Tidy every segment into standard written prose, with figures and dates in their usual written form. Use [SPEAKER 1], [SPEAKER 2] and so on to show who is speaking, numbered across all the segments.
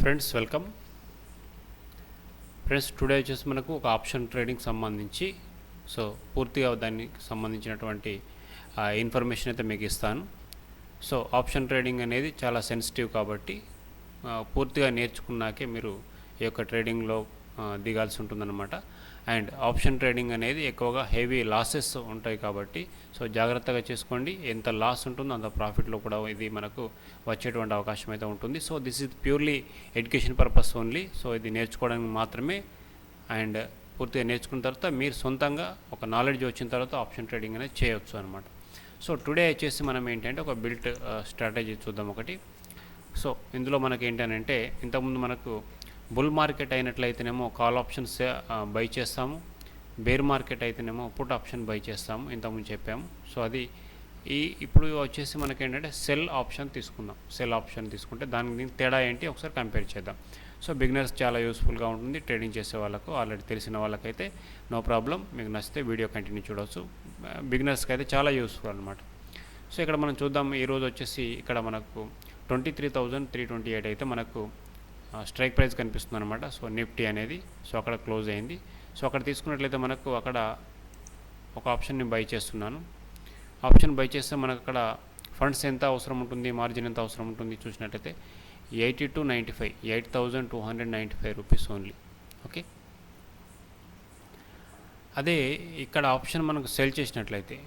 [SPEAKER 1] Friends welcome friends. Today వచ్చేసి మనకు ఒక ఆప్షన్ ట్రేడింగ్ సంబంధించి పూర్తిగా దానికి సంబంధించినటువంటి ఇన్ఫర్మేషన్ అయితే మీకు ఇస్తాను. ఆప్షన్ ట్రేడింగ్ అనేది చాలా సెన్సిటివ్ కాబట్టి పూర్తిగా నేర్చుకున్నాకే మీరు ఈ యొక్క ట్రేడింగ్లో దిగాల్సి ఉంటుందన్నమాట. అండ్ ఆప్షన్ ట్రేడింగ్ అనేది ఎక్కువగా హెవీ లాసెస్ ఉంటాయి కాబట్టి జాగ్రత్తగా చేసుకోండి. ఎంత లాస్ ఉంటుందో అంత ప్రాఫిట్లో కూడా ఇది మనకు వచ్చేటువంటి అవకాశం అయితే ఉంటుంది. This is purely education purpose only. ఇది నేర్చుకోవడానికి మాత్రమే. అండ్ పూర్తిగా నేర్చుకున్న తర్వాత మీరు సొంతంగా ఒక నాలెడ్జ్ వచ్చిన తర్వాత ఆప్షన్ ట్రేడింగ్ అనేది చేయవచ్చు అనమాట. టుడే వచ్చేసి మనం ఏంటంటే ఒక బిల్ట్ స్ట్రాటజీ చూద్దాం ఒకటి. ఇందులో మనకి ఏంటంటే ఇంతకుముందు మనకు బుల్ మార్కెట్ అయినట్లయితేనేమో కాల్ ఆప్షన్స్ బై చేస్తాము, బేర్ మార్కెట్ అయితేనేమో పుట్ ఆప్షన్ బై చేస్తాము, ఇంతకుముందు చెప్పాము. అది ఇప్పుడు వచ్చేసి మనకి ఏంటంటే సెల్ ఆప్షన్ తీసుకుందాం. సెల్ ఆప్షన్ తీసుకుంటే దానికి తేడా ఏంటి ఒకసారి కంపేర్ చేద్దాం. బిగినర్స్ చాలా యూస్ఫుల్గా ఉంటుంది. ట్రేడింగ్ చేసే వాళ్ళకు ఆల్రెడీ తెలిసిన వాళ్ళకైతే నో ప్రాబ్లం, మీకు నచ్చితే వీడియో కంటిన్యూ చూడవచ్చు. బిగినర్స్కి అయితే చాలా యూస్ఫుల్ అనమాట. ఇక్కడ మనం చూద్దాం. ఈరోజు వచ్చేసి ఇక్కడ మనకు 23,328 అయితే మనకు స్ట్రైక్ ప్రైస్ కనిపిస్తుంది అనమాట. నిఫ్టీ అనేది అక్కడ క్లోజ్ అయింది. అక్కడ తీసుకున్నట్లయితే మనకు అక్కడ ఒక ఆప్షన్ని బై చేస్తున్నాను. ఆప్షన్ బై చేస్తే మనకు అక్కడ ఫండ్స్ ఎంత అవసరం ఉంటుంది, మార్జిన్ ఎంత అవసరం ఉంటుంది చూసినట్లయితే 8295, 8,295 రూపీస్ ఓన్లీ. ఓకే, అదే ఇక్కడ ఆప్షన్ మనకు సెల్ చేసినట్లయితే,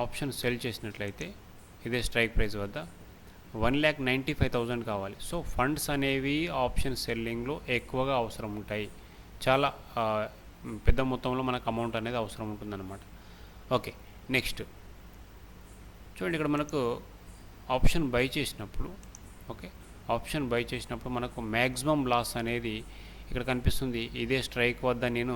[SPEAKER 1] ఆప్షన్ సెల్ చేసినట్లయితే ఇదే స్ట్రైక్ ప్రైస్ వద్ద 1,95,000 కావాలి. ఫండ్స్ అనేవి ఆప్షన్ సెల్లింగ్లో ఎక్కువగా అవసరం ఉంటాయి. చాలా పెద్ద మొత్తంలో మనకు అమౌంట్ అనేది అవసరం ఉంటుందన్నమాట. ఓకే, నెక్స్ట్ చూడండి. ఇక్కడ మనకు ఆప్షన్ బై చేసినప్పుడు ఆప్షన్ బై చేసినప్పుడు మనకు మ్యాక్సిమం లాస్ అనేది ఇక్కడ కనిపిస్తుంది. ఇదే స్ట్రైక్ వద్ద నేను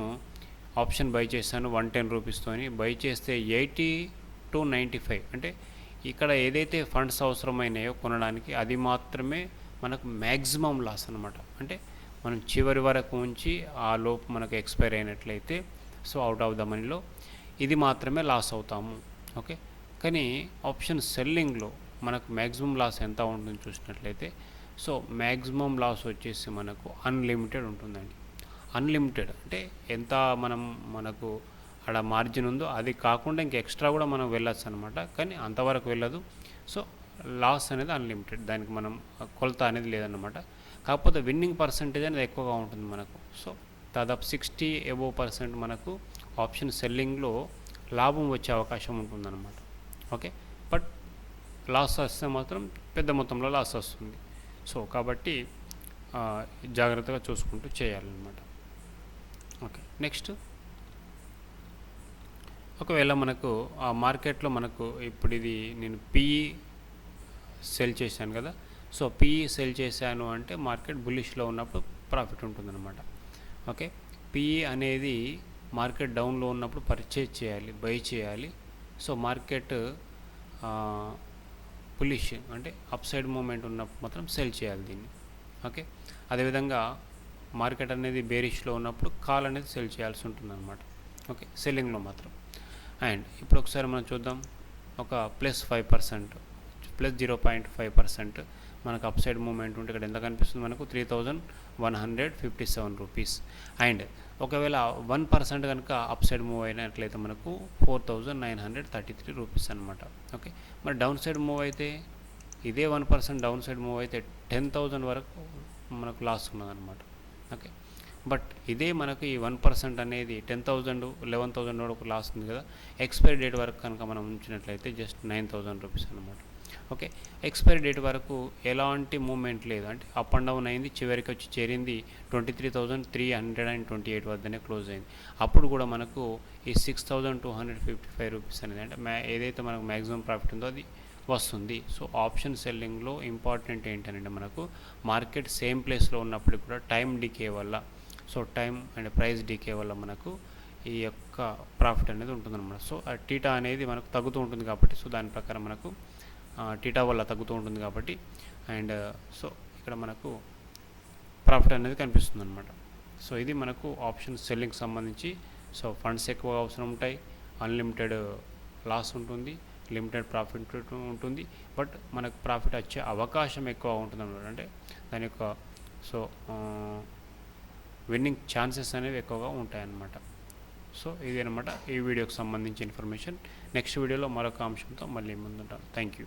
[SPEAKER 1] ఆప్షన్ బై చేశాను 110 రూపీస్తోని. బై చేస్తే 80-95 అంటే ఇక్కడ ఏదైతే ఫండ్స్ అవసరమైనాయో కొనడానికి అది మాత్రమే మనకు మ్యాక్సిమం లాస్ అనమాట. అంటే మనం చివరి వరకు ఉంచి ఆ లోపు మనకు ఎక్స్పైర్ అయినట్లయితే అవుట్ ఆఫ్ ద మనీలో ఇది మాత్రమే లాస్ అవుతాము. ఓకే, కానీ ఆప్షన్ సెల్లింగ్లో మనకు మ్యాక్సిమం లాస్ ఎంత ఉంటుందో చూసినట్లయితే మ్యాక్సిమం లాస్ వచ్చేసి మనకు అన్లిమిటెడ్ ఉంటుందండి. అన్లిమిటెడ్ అంటే ఎంత మనకు అక్కడ మార్జిన్ ఉందో అది కాకుండా ఇంక ఎక్స్ట్రా కూడా మనం వెళ్ళొచ్చు అనమాట. కానీ అంతవరకు వెళ్ళదు. లాస్ అనేది అన్లిమిటెడ్, దానికి మనం కొలత అనేది లేదన్నమాట. కాకపోతే విన్నింగ్ పర్సంటేజ్ అనేది ఎక్కువగా ఉంటుంది మనకు. దాదాపు 60% మనకు ఆప్షన్ సెల్లింగ్లో లాభం వచ్చే అవకాశం ఉంటుందన్నమాట. ఓకే, బట్ లాస్ వస్తే మాత్రం పెద్ద మొత్తంలో లాస్ వస్తుంది. కాబట్టి జాగ్రత్తగా చూసుకుంటూ చేయాలన్నమాట. ఓకే, నెక్స్ట్ ఒకవేళ మనకు ఆ మార్కెట్లో మనకు ఇప్పుడు ఇది నేను పిఈ సెల్ చేశాను కదా. పిఈ సెల్ చేశాను అంటే మార్కెట్ బుల్లిష్లో ఉన్నప్పుడు ప్రాఫిట్ ఉంటుందన్నమాట. ఓకే, పిఈ అనేది మార్కెట్ డౌన్లో ఉన్నప్పుడు పర్చేజ్ చేయాలి, బై చేయాలి. మార్కెట్ బుల్లిష్ అంటే అప్ సైడ్ మూమెంట్ ఉన్నప్పుడు మాత్రం సెల్ చేయాలి దీన్ని. ఓకే, అదేవిధంగా మార్కెట్ అనేది బేరిష్లో ఉన్నప్పుడు కాల్ అనేది సెల్ చేయాల్సి ఉంటుందన్నమాట. ఓకే, సెల్లింగ్లో మాత్రం. అండ్ ఇప్పుడు ఒకసారి మనం చూద్దాం. ఒక +5%, +0.5% మనకు అప్ సైడ్ మూమెంట్ ఉంటే ఇక్కడ ఎంత కనిపిస్తుంది మనకు 3,157 రూపీస్. అండ్ ఒకవేళ 1% కనుక అప్ సైడ్ మూవ్ అయినట్లయితే మనకు 4,933 రూపీస్ అనమాట. ఓకే, మరి డౌన్ సైడ్ మూవ్ అయితే ఇదే 1% డౌన్ సైడ్ మూవ్ అయితే 10,000 వరకు మనకు లాస్ ఉన్నదన్నమాట. ఓకే, బట్ ఇదే మనకు ఈ 1% అనేది 10,000, 11,000 వరకు లాస్ ఉంది కదా. ఎక్స్పైరీ డేట్ వరకు కనుక మనం ఉంచినట్లయితే జస్ట్ 9,000 రూపీస్ అనమాట. ఓకే, ఎక్స్పైరీ డేట్ వరకు ఎలాంటి మూమెంట్ లేదు, అంటే అప్ అండ్ డౌన్ అయింది. చివరికి వచ్చి చేరింది 23,328 వద్దనే క్లోజ్ అయింది. అప్పుడు కూడా మనకు ఈ 6,255 రూపీస్ అనేది అంటే ఏదైతే మనకు మ్యాక్సిమం ప్రాఫిట్ ఉందో అది వస్తుంది. ఆప్షన్ సెల్లింగ్లో ఇంపార్టెంట్ ఏంటంటే మనకు మార్కెట్ సేమ్ ప్లేస్లో ఉన్నప్పటికీ కూడా టైం డికే వల్ల టైం అండ్ ప్రైస్ డికే వల్ల మనకు ఈ యొక్క ప్రాఫిట్ అనేది ఉంటుందన్నమాట. ఆ టీటా అనేది మనకు తగ్గుతూ ఉంటుంది కాబట్టి దాని ప్రకారం మనకు టీటా వల్ల తగ్గుతూ ఉంటుంది కాబట్టి అండ్ ఇక్కడ మనకు ప్రాఫిట్ అనేది కనిపిస్తుంది అనమాట. ఇది మనకు ఆప్షన్ సెల్లింగ్ సంబంధించి. ఫండ్స్ ఎక్కువ అవసరం ఉంటాయి, అన్లిమిటెడ్ లాస్ ఉంటుంది, లిమిటెడ్ ప్రాఫిట్ ఉంటుంది, బట్ మనకు ప్రాఫిట్ వచ్చే అవకాశం ఎక్కువ ఉంటుంది అనమాట. అంటే దాని యొక్క సో విన్నింగ్ ఛాన్సెస్ అనేవి ఎక్కువగా ఉంటాయన్నమాట. సో ఇదనమాట ఈ వీడియోకి సంబంధించి ఇన్ఫర్మేషన్. నెక్స్ట్ వీడియోలో మరొక అంశంతో మళ్ళీ ముందుంటాను. Thank you.